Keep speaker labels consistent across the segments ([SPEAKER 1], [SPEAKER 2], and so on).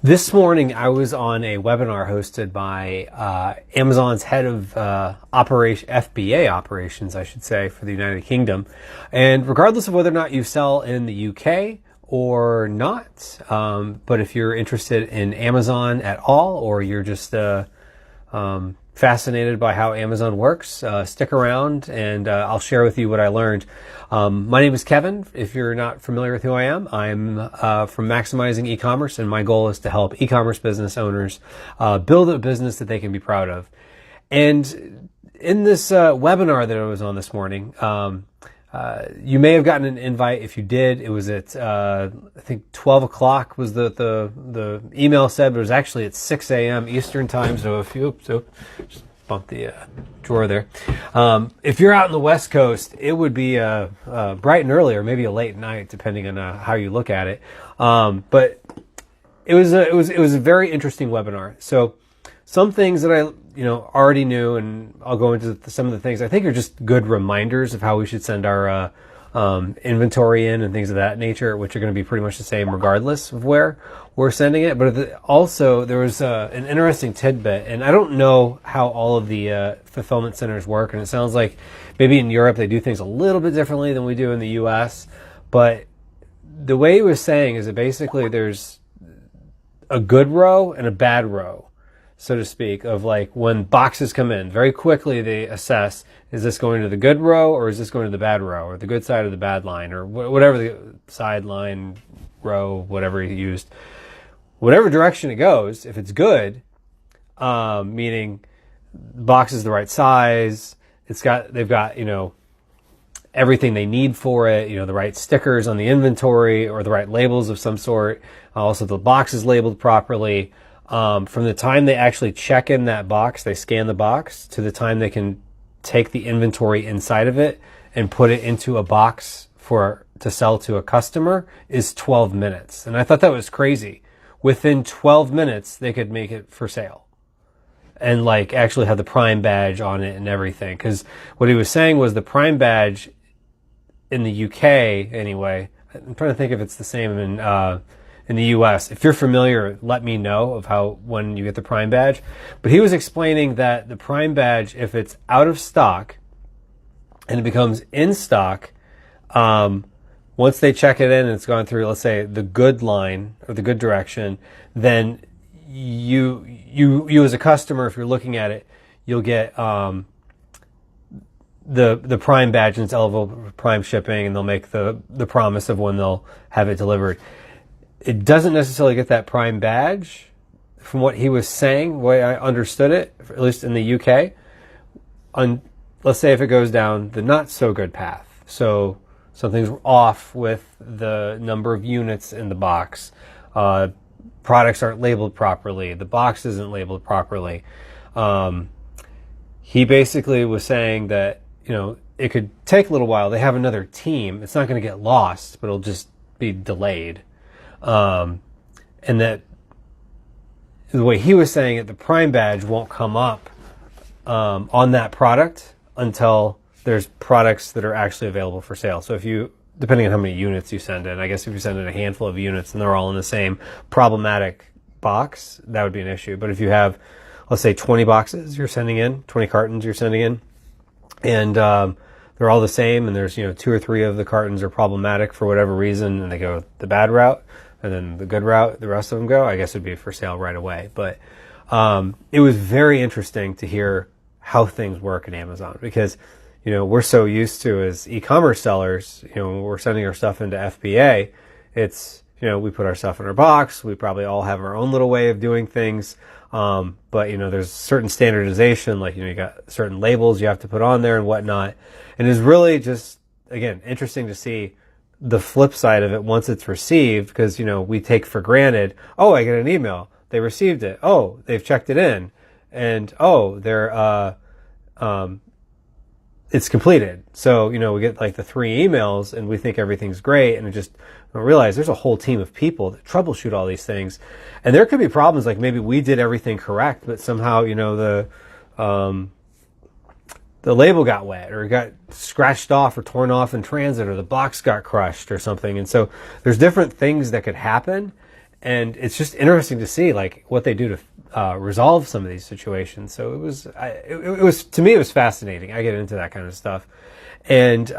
[SPEAKER 1] This morning, I was on a webinar hosted by Amazon's head of FBA operations, I should say, for the United Kingdom. And regardless of whether or not you sell in the UK or not, but if you're interested in Amazon at all, or you're just fascinated by how Amazon works, stick around and I'll share with you what I learned. My name is Kevin. If you're not familiar with who I am, I'm from Maximizing E-commerce, and my goal is to help e-commerce business owners build a business that they can be proud of. And in this webinar that I was on this morning, you may have gotten an invite. If you did, it was at I think 12 o'clock was the email said, but it was actually at 6 a.m. Eastern time. So just bump the drawer there. If you're out in the West Coast, it would be bright and early, or maybe a late night, depending on how you look at it. But it was a very interesting webinar. So some things that I already knew, and I'll go into some of the things I think are just good reminders of how we should send our inventory in and things of that nature, which are going to be pretty much the same regardless of where we're sending it. But also there was an interesting tidbit, and I don't know how all of the fulfillment centers work, and it sounds like maybe in Europe they do things a little bit differently than we do in the US. But the way he was saying is that basically there's a good row and a bad row, so to speak, of like when boxes come in, very quickly they assess, is this going to the good row or is this going to the bad row, or the good side or the bad line, or whatever the side line, row, whatever he used. Whatever direction it goes, if it's good, meaning the box is the right size, they've got everything they need for it, the right stickers on the inventory or the right labels of some sort. Also, the box is labeled properly. From the time they actually check in that box, they scan the box, to the time they can take the inventory inside of it and put it into a box to sell to a customer is 12 minutes. And I thought that was crazy. Within 12 minutes, they could make it for sale and actually have the Prime badge on it and everything. Because what he was saying was the Prime badge in the UK anyway, I'm trying to think if it's the same in the US. If you're familiar, let me know of when you get the Prime badge. But he was explaining that the Prime badge, if it's out of stock and it becomes in stock, once they check it in and it's gone through, let's say, the good line or the good direction, then you as a customer, if you're looking at it, you'll get the Prime badge, and it's eligible for Prime shipping, and they'll make the promise of when they'll have it delivered. It doesn't necessarily get that Prime badge, from what he was saying, the way I understood it, at least in the UK, let's say if it goes down the not so good path. So something's off with the number of units in the box. Products aren't labeled properly. The box isn't labeled properly. He basically was saying that, it could take a little while. They have another team. It's not going to get lost, but it'll just be delayed. And that the way he was saying it, the Prime badge won't come up on that product until there's products that are actually available for sale. So depending on how many units you send in, I guess if you send in a handful of units and they're all in the same problematic box, that would be an issue. But if you have, let's say, 20 boxes you're sending in, 20 cartons you're sending in, and they're all the same, and there's 2 or 3 of the cartons are problematic for whatever reason, and they go the bad route, and then the good route, the rest of them go, I guess it'd be for sale right away. But it was very interesting to hear how things work in Amazon, because we're so used to, as e-commerce sellers, when we're sending our stuff into FBA, it's we put our stuff in our box. We probably all have our own little way of doing things. But there's certain standardization, you got certain labels you have to put on there and whatnot. And it's really just, again, interesting to see the flip side of it once it's received, because, we take for granted, oh, I get an email, they received it. Oh, they've checked it in, and it's completed. So, we get the 3 emails and we think everything's great, and we realize there's a whole team of people that troubleshoot all these things. And there could be problems, maybe we did everything correct, but somehow, the label got wet, or got scratched off or torn off in transit, or the box got crushed or something. And so there's different things that could happen. And it's just interesting to see like what they do to resolve some of these situations. So it was to me, it was fascinating. I get into that kind of stuff. And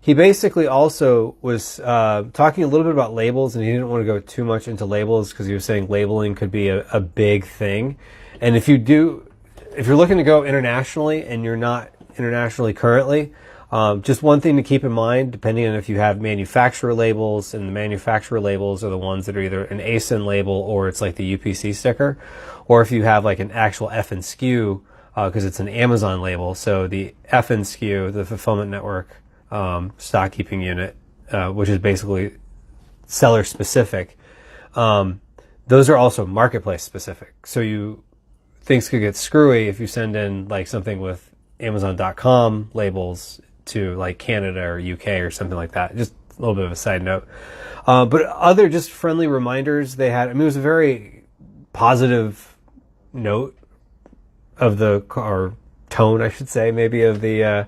[SPEAKER 1] he basically also was talking a little bit about labels, and he didn't want to go too much into labels because he was saying labeling could be a big thing. And if you're looking to go internationally and you're not internationally currently, just one thing to keep in mind, depending on if you have manufacturer labels, and the manufacturer labels are the ones that are either an ASIN label or it's like the UPC sticker, or if you have like an actual FN SKU, because it's an Amazon label. So the FN SKU, the fulfillment network stock keeping unit, which is basically seller specific, those are also marketplace specific. So things could get screwy if you send in like something with Amazon.com labels to like Canada or UK or something like that. Just a little bit of a side note. But other just friendly reminders they had. I mean, it was a very positive note of or tone, I should say, maybe of the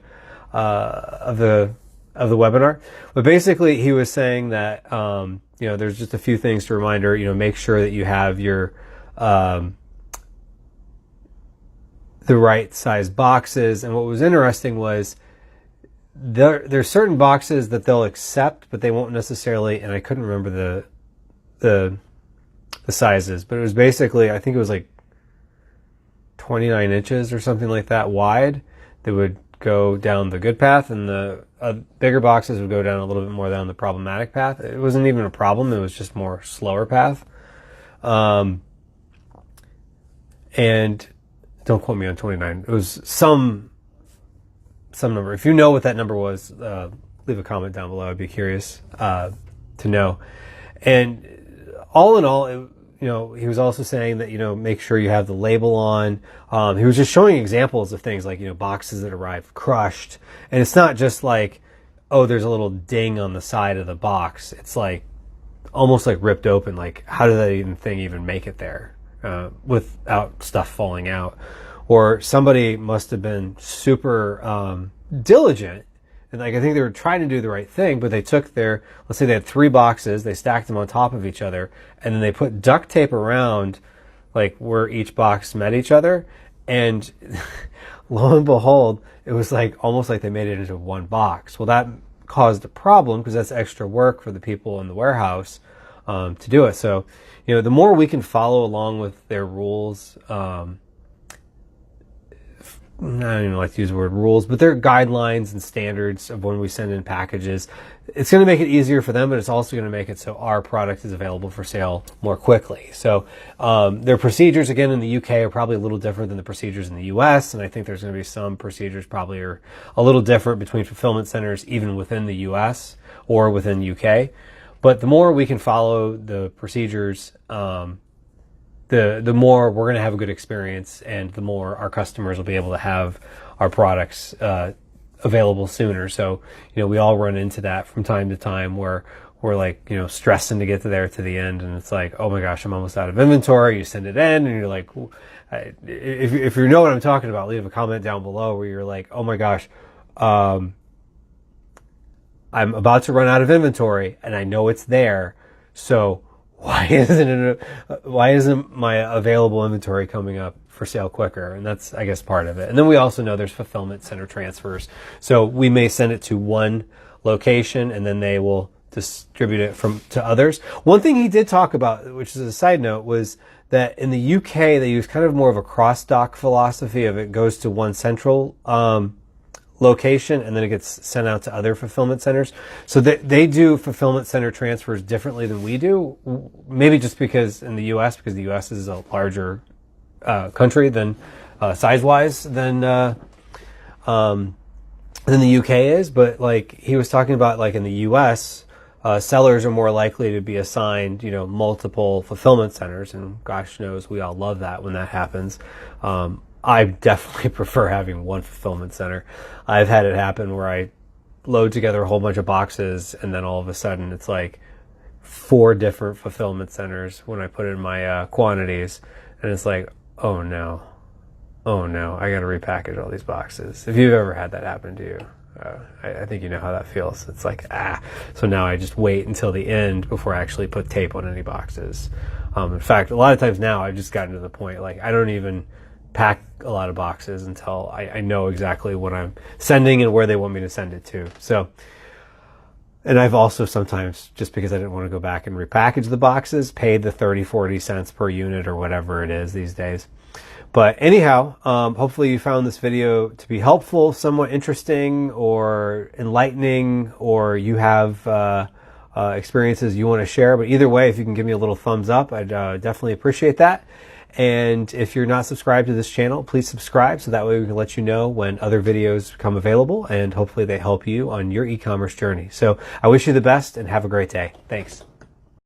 [SPEAKER 1] webinar. But basically he was saying that, there's just a few things to reminder, make sure that you have your, the right size boxes. And what was interesting was there's certain boxes that they'll accept, but they won't necessarily, and I couldn't remember the sizes, but it was basically, I think it was like 29 inches or something like that wide. They would go down the good path, and the bigger boxes would go down a little bit more down the problematic path. It wasn't even a problem. It was just more slower path. And don't quote me on 29. It was some number. If you know what that number was, leave a comment down below. I'd be curious to know. And all in all, he was also saying that, make sure you have the label on. He was just showing examples of things like, boxes that arrive crushed. And it's not just like, oh, there's a little ding on the side of the box. It's like almost like ripped open. Like, how did that thing even make it there without stuff falling out? Or somebody must have been super diligent. And like, I think they were trying to do the right thing, but they took let's say they had 3 boxes, they stacked them on top of each other, and then they put duct tape around like where each box met each other. And lo and behold, it was like almost like they made it into one box. Well, that caused a problem because that's extra work for the people in the warehouse to do it. So, the more we can follow along with their rules, I don't even like to use the word rules, but their guidelines and standards of when we send in packages, it's going to make it easier for them, but it's also going to make it so our product is available for sale more quickly. So their procedures, again, in the UK are probably a little different than the procedures in the US, and I think there's going to be some procedures probably are a little different between fulfillment centers, even within the US or within UK. But the more we can follow the procedures, the more we're going to have a good experience, and the more our customers will be able to have our products available sooner. So, we all run into that from time to time where we're like, stressing to get to the end, and it's like, oh my gosh, I'm almost out of inventory. You send it in, and you're like, if you know what I'm talking about, leave a comment down below where you're like, oh my gosh, I'm about to run out of inventory, and I know it's there, so why isn't my available inventory coming up for sale quicker? And that's, I guess, part of it. And then we also know there's fulfillment center transfers. So we may send it to one location, and then they will distribute it to others. One thing he did talk about, which is a side note, was that in the UK they use kind of more of a cross-dock philosophy of it goes to one central location, and then it gets sent out to other fulfillment centers. So they do fulfillment center transfers differently than we do. Maybe just because in the US, because the US is a larger country than size-wise than the UK is. But like he was talking about, like in the US, sellers are more likely to be assigned, multiple fulfillment centers, and gosh knows we all love that when that happens. I definitely prefer having one fulfillment center. I've had it happen where I load together a whole bunch of boxes, and then all of a sudden it's like 4 different fulfillment centers when I put in my quantities, and it's like, oh no, I got to repackage all these boxes. If you've ever had that happen to you, I think you know how that feels. It's like, so now I just wait until the end before I actually put tape on any boxes. In fact, a lot of times now I've just gotten to the point, like, I don't even pack a lot of boxes until I know exactly what I'm sending and where they want me to send it to. So, and I've also sometimes, just because I didn't want to go back and repackage the boxes, paid the 30-40 cents per unit or whatever it is these days. But anyhow, hopefully you found this video to be helpful, somewhat interesting or enlightening, or you have experiences you want to share. But either way, if you can give me a little thumbs up, I'd definitely appreciate that. And if you're not subscribed to this channel, please subscribe so that way we can let you know when other videos become available, and hopefully they help you on your e-commerce journey. So I wish you the best and have a great day. Thanks.